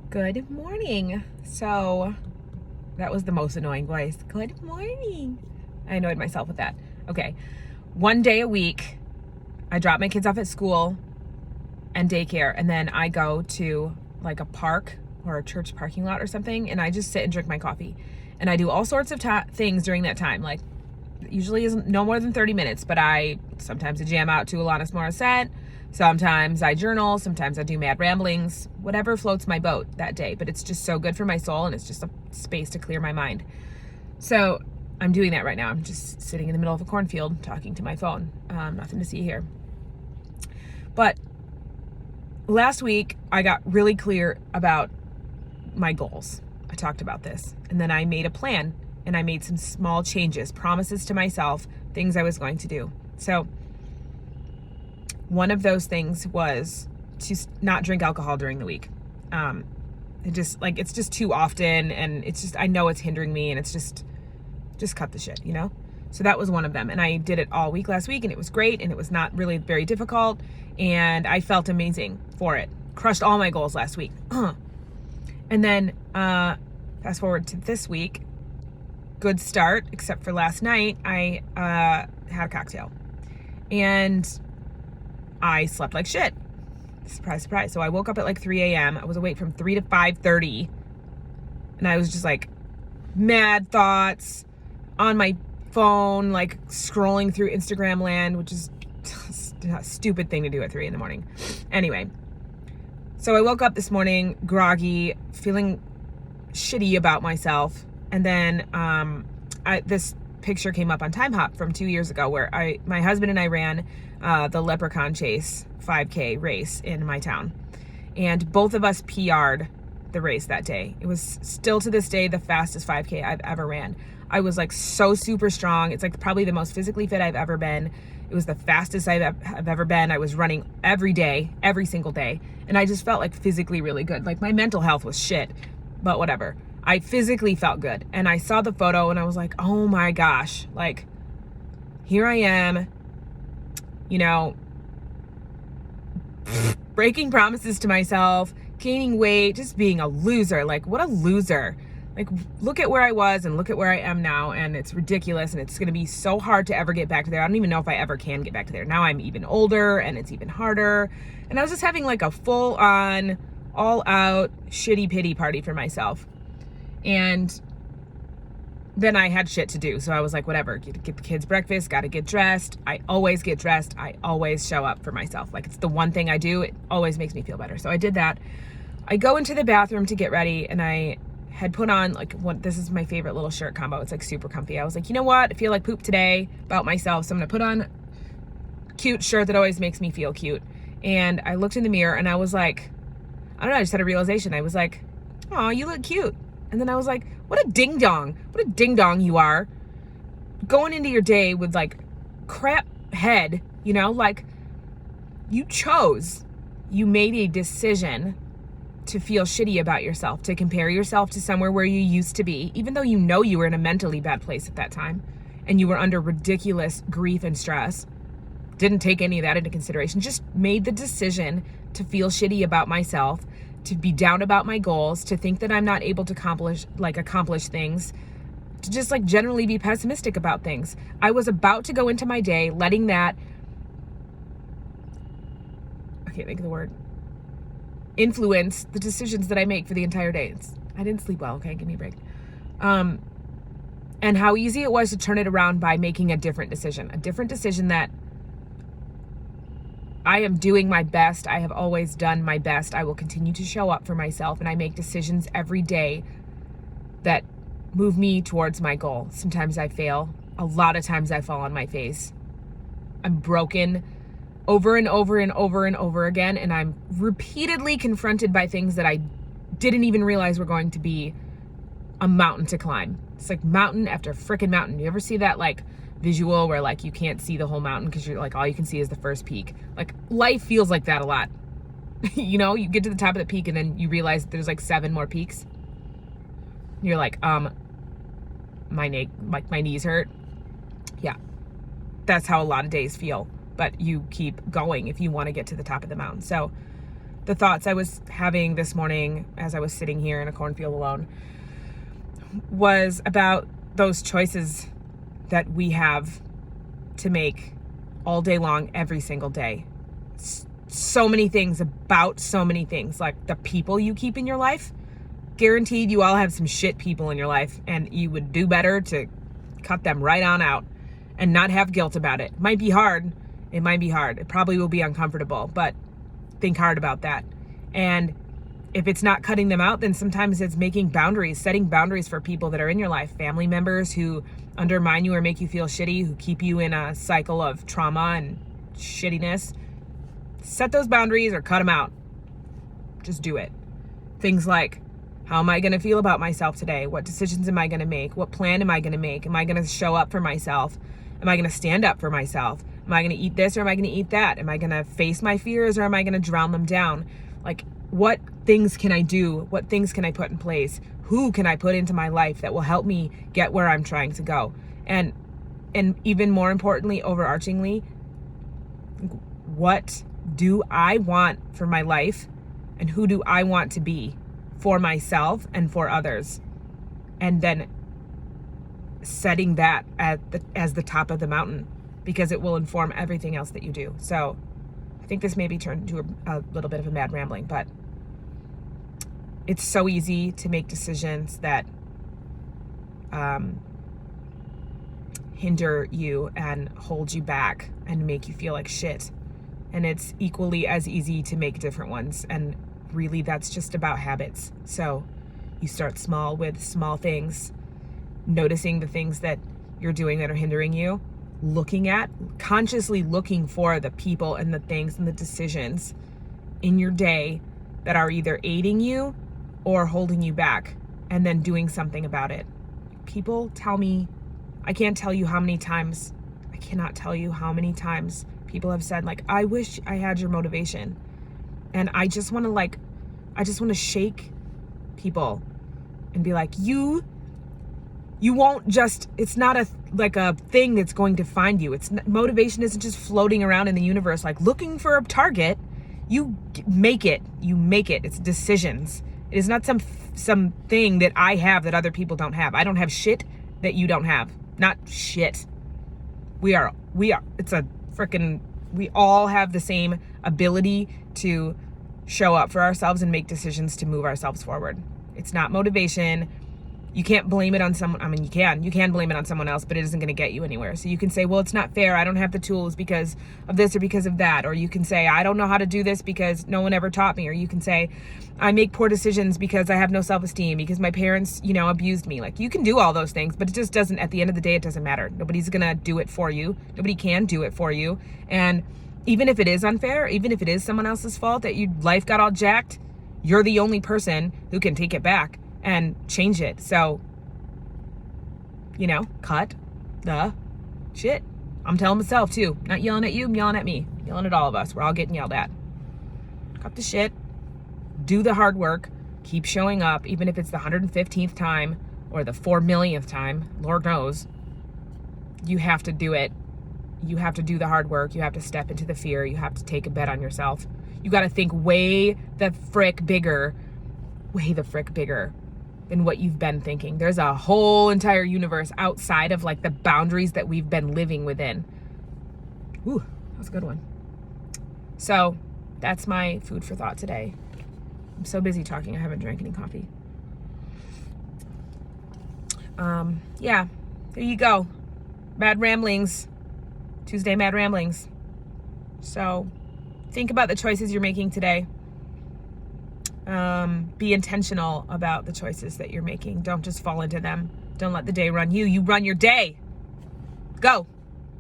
Good morning. So that was the most annoying voice. Good morning. I annoyed myself with that. Okay. One day a week, I drop my kids off at school and daycare, and then I go to like a park or a church parking lot or something, and I just sit and drink my coffee. And I do all sorts of things during that time. Like, usually isn't no more than 30 minutes, but sometimes I jam out to Alanis Morissette. Sometimes I journal, sometimes I do mad ramblings, whatever floats my boat that day. But it's just so good for my soul, and it's just a space to clear my mind. So I'm doing that right now. I'm just sitting in the middle of a cornfield talking to my phone. Nothing to see here. But last week, I got really clear about my goals. I talked about this. And then I made a plan, and I made some small changes, promises to myself, things I was going to do. So one of those things was to not drink alcohol during the week. It's just too often, and I know it's hindering me, and it's just cut the shit, So that was one of them. And I did it all week last week, and it was great, and it was not really very difficult, and I felt amazing for it. Crushed all my goals last week. And then fast forward to this week, good start, except for last night, I had a cocktail. And I slept like shit. Surprise, surprise. So I woke up at like 3 a.m. I was awake from 3 to 5:30. And I was just like mad thoughts on my phone, like scrolling through Instagram land, which is a stupid thing to do at 3 in the morning. Anyway, so I woke up this morning groggy, feeling shitty about myself. And then this picture came up on Time Hop from 2 years ago where my husband and I ran the Leprechaun Chase 5K race in my town. And both of us PR'd the race that day. It was still to this day the fastest 5K I've ever ran. I was like so super strong. It's like probably the most physically fit I've ever been. It was the fastest I've ever been. I was running every day, every single day. And I just felt like physically really good. Like my mental health was shit, but whatever. I physically felt good. And I saw the photo and I was like, oh my gosh, like here I am, breaking promises to myself, gaining weight, just being a loser. Like, what a loser. Like, look at where I was and look at where I am now, and it's ridiculous, and it's going to be so hard to ever get back to there. I don't even know if I ever can get back to there. Now I'm even older, and it's even harder. And I was just having like a full-on, all-out, shitty pity party for myself. And then I had shit to do. So I was like, whatever, get the kids breakfast, got to get dressed. I always get dressed. I always show up for myself. Like, it's the one thing I do. It always makes me feel better. So I did that. I go into the bathroom to get ready, and I had put on this is my favorite little shirt combo. It's like super comfy. I was like, you know what? I feel like poop today about myself. So I'm going to put on a cute shirt that always makes me feel cute. And I looked in the mirror and I was like, I don't know. I just had a realization. I was like, oh, you look cute. And then I was like, what a ding dong. What a ding dong you are. Going into your day with like crap head, like you made a decision to feel shitty about yourself, to compare yourself to somewhere where you used to be, even though you were in a mentally bad place at that time and you were under ridiculous grief and stress. Didn't take any of that into consideration. Just made the decision to feel shitty about myself, to be down about my goals, to think that I'm not able to accomplish things, to just like generally be pessimistic about things. I was about to go into my day letting that, I can't think of the word, influence the decisions that I make for the entire day. I didn't sleep well, okay? Give me a break. And how easy it was to turn it around by making a different decision that I am doing my best. I have always done my best. I will continue to show up for myself, and I make decisions every day that move me towards my goal. Sometimes I fail. A lot of times I fall on my face. I'm broken over and over and over and over again, and I'm repeatedly confronted by things that I didn't even realize were going to be a mountain to climb. It's like mountain after frickin' mountain. You ever see that like visual where like you can't see the whole mountain because you're like all you can see is the first peak? Like life feels like that a lot. You get to the top of the peak and then you realize there's like 7 more peaks. You're like, my knees hurt. Yeah, that's how a lot of days feel. But you keep going if you want to get to the top of the mountain. So the thoughts I was having this morning as I was sitting here in a cornfield alone was about those choices that we have to make all day long, every single day. So many things about so many things, like the people you keep in your life. Guaranteed you all have some shit people in your life, and you would do better to cut them right on out and not have guilt about it. Might be hard. It might be hard. It probably will be uncomfortable, but think hard about that. And if it's not cutting them out, then sometimes it's making boundaries, setting boundaries for people that are in your life, family members who undermine you or make you feel shitty, who keep you in a cycle of trauma and shittiness. Set those boundaries or cut them out. Just do it. Things like, how am I going to feel about myself today? What decisions am I going to make? What plan am I going to make? Am I going to show up for myself? Am I going to stand up for myself? Am I going to eat this or am I going to eat that? Am I going to face my fears or am I going to drown them down? Like, what things can I do? What things can I put in place? Who can I put into my life that will help me get where I'm trying to go? And even more importantly, overarchingly, what do I want for my life? And who do I want to be for myself and for others? And then setting that as the top of the mountain, because it will inform everything else that you do. So I think this maybe turned into a little bit of a mad rambling, but it's so easy to make decisions that hinder you and hold you back and make you feel like shit. And it's equally as easy to make different ones. And really, that's just about habits. So you start small with small things, noticing the things that you're doing that are hindering you, consciously looking for the people and the things and the decisions in your day that are either aiding you or holding you back, and then doing something about it. People tell me, I cannot tell you how many times people have said, like, I wish I had your motivation. And I just want to shake people and be like, you won't just, it's not a thing that's going to find you. Motivation isn't just floating around in the universe like looking for a target. You make it. It's decisions. It is not some thing that I have that other people don't have. I don't have shit that you don't have. Not shit. We all have the same ability to show up for ourselves and make decisions to move ourselves forward. It's not motivation. You can't blame it on someone. I mean, you can blame it on someone else, but it isn't going to get you anywhere. So you can say, well, it's not fair. I don't have the tools because of this or because of that. Or you can say, I don't know how to do this because no one ever taught me. Or you can say, I make poor decisions because I have no self-esteem, because my parents, abused me. Like, you can do all those things, but it just doesn't, at the end of the day, it doesn't matter. Nobody's going to do it for you. Nobody can do it for you. And even if it is unfair, even if it is someone else's fault that your life got all jacked, you're the only person who can take it back and change it. So, cut the shit. I'm telling myself too. Not yelling at you, I'm yelling at me. Yelling at all of us. We're all getting yelled at. Cut the shit. Do the hard work. Keep showing up, even if it's the 115th time or the 4 millionth time. Lord knows. You have to do it. You have to do the hard work. You have to step into the fear. You have to take a bet on yourself. You got to think way the frick bigger than what you've been thinking. There's a whole entire universe outside of the boundaries that we've been living within. Ooh, that was a good one. So that's my food for thought today. I'm so busy talking, I haven't drank any coffee. Yeah, there you go. Mad ramblings. Tuesday mad ramblings. So think about the choices you're making today. Be intentional about the choices that you're making. Don't just fall into them. Don't let the day run you. You run your day. Go.